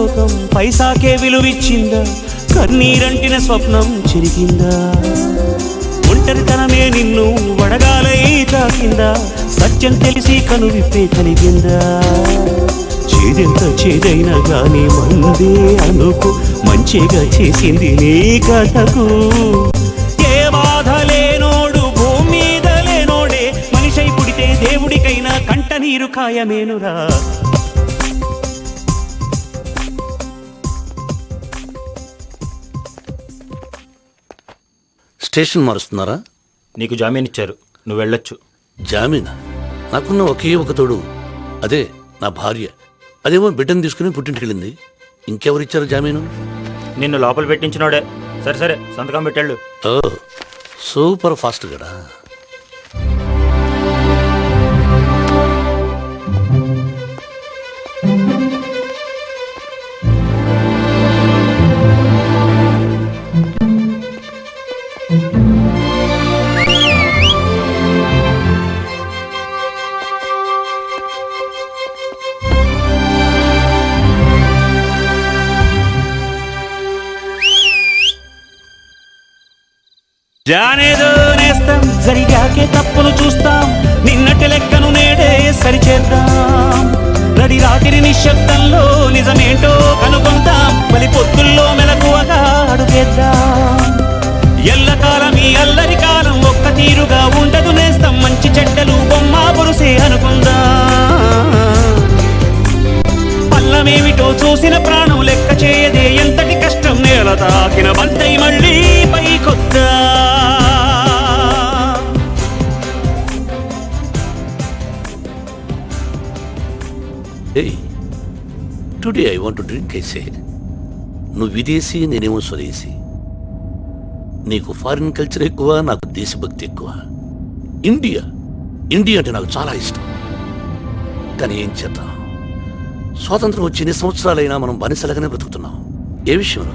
లోకం పైసాకే విలువిచ్చిందా? కన్నీరంటిన స్వప్నం చిరిగిందా? ఒంటరితనమే నిన్ను వడగాలై తాకిందా? సత్యం తెలిసి కనువిప్పే కలిగిందా? చేదెంత చేదైనా గాని మందే అనుకు, మంచిగా చేసింది నీ కథకు. ఏ బాధ లేనోడు భూమి మీద లేనోడే, మనిషై పుడితే దేవుడికైనా కంట నీరు ఖాయమేనురా. స్టేషన్ మారుస్తున్నారా? నీకు జామీన్ ఇచ్చారు, నువ్వు వెళ్ళొచ్చు. జామీనా? నాకున్న ఒకే ఒక తోడు, అదే నా భార్య. అదేమో బిడ్డను తీసుకుని పుట్టింటికెళ్ళింది. ఇంకెవరిచ్చారు జామీను? నిన్ను లోపల పెట్టించినోడే. సరే సరే, సంతకం పెట్టాళ్ళు. ఓ సూపర్ ఫాస్ట్ గడా. జానేదో నేస్తాం, జరిగాకే తప్పులు చూస్తాం, నిన్నటి లెక్కను నేడే సరిచేద్దాం. నడి రాత్రి నిశ్శబ్దంలో నిజమేంటో కనుగొందాం, బలి పొత్తుల్లో మెలకువగా అడుగేద్దాం. ఎల్లకాలం ఈ అల్లరి కాలం ఒక్క తీరుగా ఉండదు నేస్తాం, మంచి చెడ్డలు బొమ్మ బొరుసే అనుకుందాం. పల్లమేమిటో చూసిన ప్రాణం లెక్క చేయదే ఎంతటి కష్టం, నేల తాకిన బంతై మళ్ళీ పైకొద్దా. Today I want to drink ఐసే. నువ్వు విదేశీ, నేనేమో స్వదేశీ. నీకు ఫారిన్ కల్చర్ ఎక్కువ, నాకు దేశభక్తి ఎక్కువ. ఇండియా ఇండియా అంటే నాకు చాలా ఇష్టం. కానీ ఏం చేద్దాం, స్వాతంత్రం వచ్చి ఎన్ని సంవత్సరాలైనా మనం బానిసలుగానే బ్రతుకుతున్నాం. ఏ విషయంలో?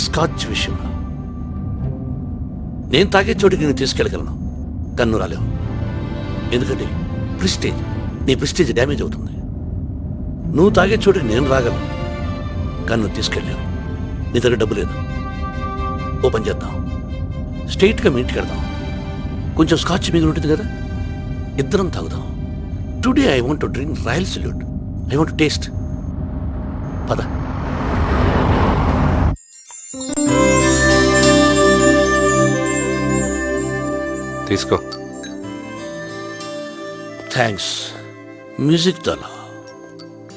స్కాచ్ విషయంలో. నేను తాగే చోటికి నేను తీసుకెళ్ళగలను, కన్ను రాలేవు. ఎందుకంటే ప్రిస్టేజ్, నీ ప్రిస్టేజ్ డ్యామేజ్ అవుతుంది. నువ్వు తాగే చోటికి నేను రాగలను, కన్ను తీసుకెళ్ళావు. నీ దగ్గర డబ్బు లేదు. ఓ పని చేద్దాం, స్ట్రైట్గా మీ ఇంటికి వెళ్దాం. కొంచెం స్కాచ్ మిగిలి ఉంటుంది కదా, ఇద్దరం తాగుదాం. Today I want to drink royal salute. I want to taste. పద. తీసుకో. థ్యాంక్స్. మ్యూజిక్ దాలా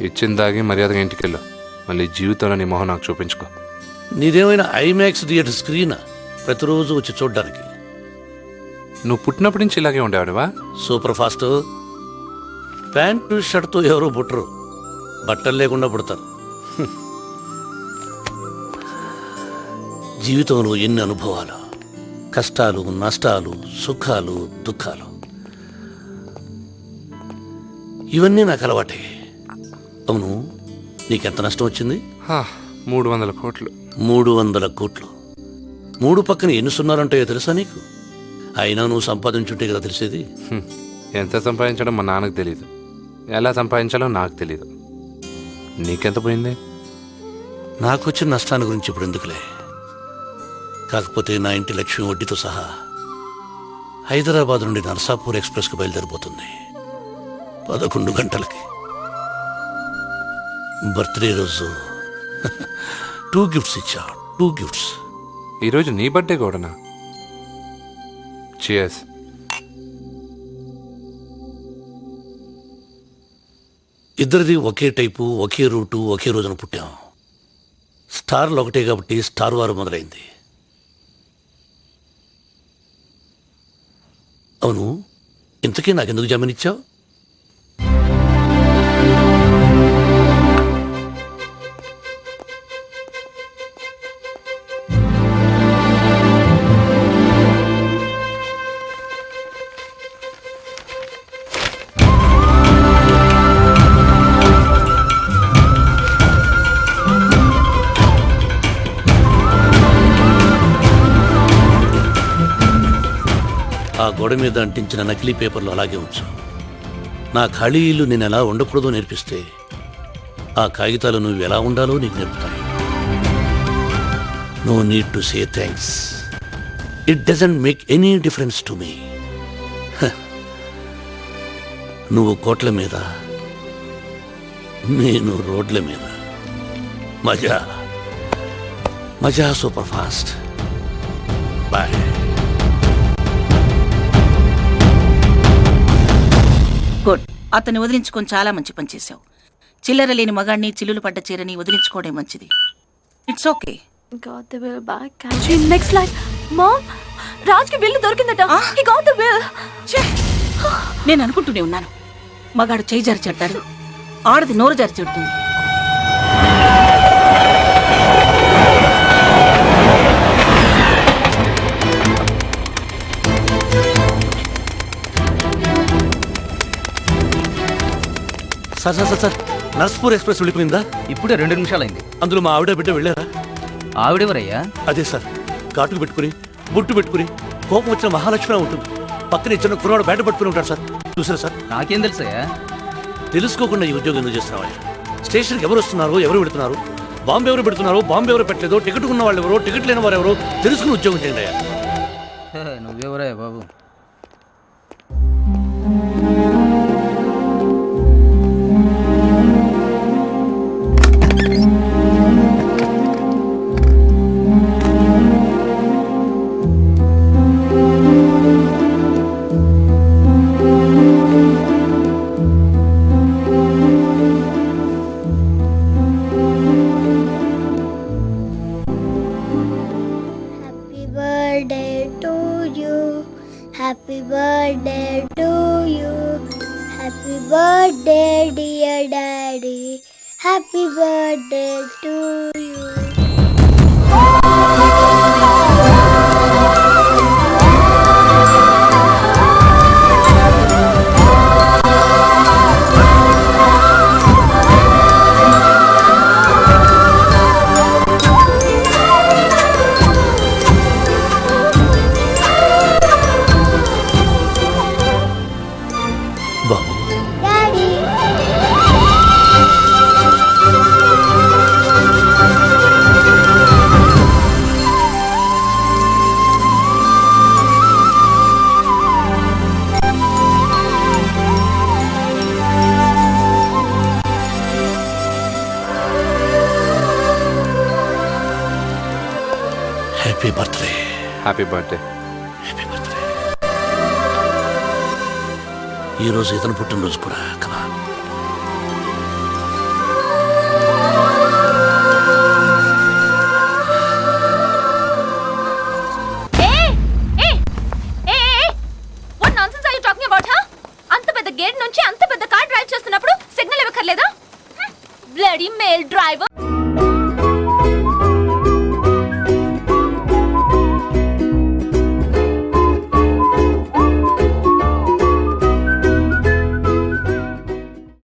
ఇచ్చిన దాగి మర్యాదగా ఇంటికి వెళ్ళు. మళ్ళీ జీవితంలో నీ మొహం నాకు చూపించుకో. నీదేమైనా ఐమాక్స్ థియేటర్ స్క్రీనా ప్రతిరోజు వచ్చి చూడ్డానికి? నువ్వు పుట్టినప్పటి నుంచి ఇలాగే ఉండేవాడివా? Super fast. ప్యాంటు షర్ట్తో ఎవరో పుట్టరు, బట్టలు లేకుండా పుడతారు. జీవితంలో ఎన్ని అనుభవాలు, కష్టాలు, నష్టాలు, సుఖాలు, దుఃఖాలు, ఇవన్నీ నాకు అలవాటే. అవును, నీకెంత నష్టం వచ్చింది? 300 కోట్లు. 300 కోట్లు. 3 పక్కన ఎన్ని సున్నారంటాయో తెలుసా నీకు? అయినా నువ్వు సంపాదించుంటే కదా తెలిసేది. ఎంత సంపాదించడం మా నాన్నకు తెలీదు, ఎలా సంపాదించాలో నాకు తెలీదు. నీకెంత పోయింది? నాకు వచ్చిన నష్టాన్ని గురించి ఇప్పుడు ఎందుకులే. కాకపోతే నా ఇంటి లక్ష్మి వడ్డీతో సహా హైదరాబాద్ నుండి నర్సాపూర్ ఎక్స్ప్రెస్కి బయలుదేరిపోతుంది 11 గంటలకి. బర్త్డే రోజు 2 గిఫ్ట్స్ ఇచ్చా. 2 గిఫ్ట్స్. ఈరోజు నీ బర్త్డే కూడానా? చియర్స్. ఇద్దరిది ఒకే టైపు, ఒకే రూటు, ఒకే రోజున పుట్టాం. స్టార్లు ఒకటే కాబట్టి స్టార్ వారు మొదలైంది. అవును, ఇంతకీ నాకెందుకు జామీన్ ఇచ్చావు? ఆ గోడ మీద అంటించిన నకిలీ పేపర్లు అలాగే ఉంచు. నా ఖాళీ ఇల్లు నేను ఎలా ఉండకూడదో నేర్పిస్తే ఆ కాగితాలు నువ్వు ఎలా ఉండాలో నీకు నేర్పుతాయి. No need to say thanks. It doesn't make any difference to me. నువ్వు కోట్ల మీద, నేను రోడ్ల మీద. మజా మజా సూపర్ ఫాస్ట్. బాయ్. గుడ్. అతన్ని వదిలించుకొని చాలా మంచి పని చేశావు. చిల్లర లేని మగాడిని, చిల్లులు పడ్డ చీరని వదిలించుకోవడం మంచిది. It's okay. Got the bill back. Actually, next line. Mom, రాజ్కి బిల్లు దొరికిందట. He got the bill. నేను అనుకుంటూనే ఉన్నాను, మగాడు చేయి జారి చెడ్డాడు, ఆడది నోరు జారి చెడుతుంది. Sir sir sir sir Narsapur express వెళ్ళిపోయిందా? ఇప్పుడే 2 నిమిషాలైంది. అందులో మా ఆవిడ బిడ్డ వెళ్ళారా? ఆవిడెవరయ్యా? అదే సార్, కాటుకు పెట్టుకుని బొట్టు పెట్టుకుని కోపం వచ్చిన మహాలక్ష్మి ఉంటుంది. పక్కన ఇచ్చిన కుర్రాడు బయట పట్టుకుని ఉంటాడు సార్. చూసారా సార్? నాకేం తెలుసయ్యా? తెలుసుకోకుండా ఈ ఉద్యోగం ఎందుకు చేస్తున్నావా? స్టేషన్కి ఎవరు వస్తున్నారో, ఎవరు పెడుతున్నారు, బాంబు ఎవరు పెడుతున్నారో, బాంబు ఎవరు పెట్టలేదో, టికెట్ ఉన్న వాళ్ళు ఎవరో, టికెట్ లేని వారు ఎవరో తెలుసుకుని ఉద్యోగం చేయండి అయ్యా. నువ్వెవరయ్యా బాబు? Happy birthday to you. Happy birthday dear daddy. Happy birthday to you. Babu, Daddy. Happy birthday. Happy birthday. Happy birthday. ఈరోజు ఇతను పుట్టినరోజు కూడా కదా. What nonsense are you talking about, huh? అంత పెద్ద గేట్ నుంచి అంత పెద్ద కార్ డ్రైవ్ చేస్తున్నప్పుడు సిగ్నల్ ఇవ్వక్కర్లేదా? Bloody male driver.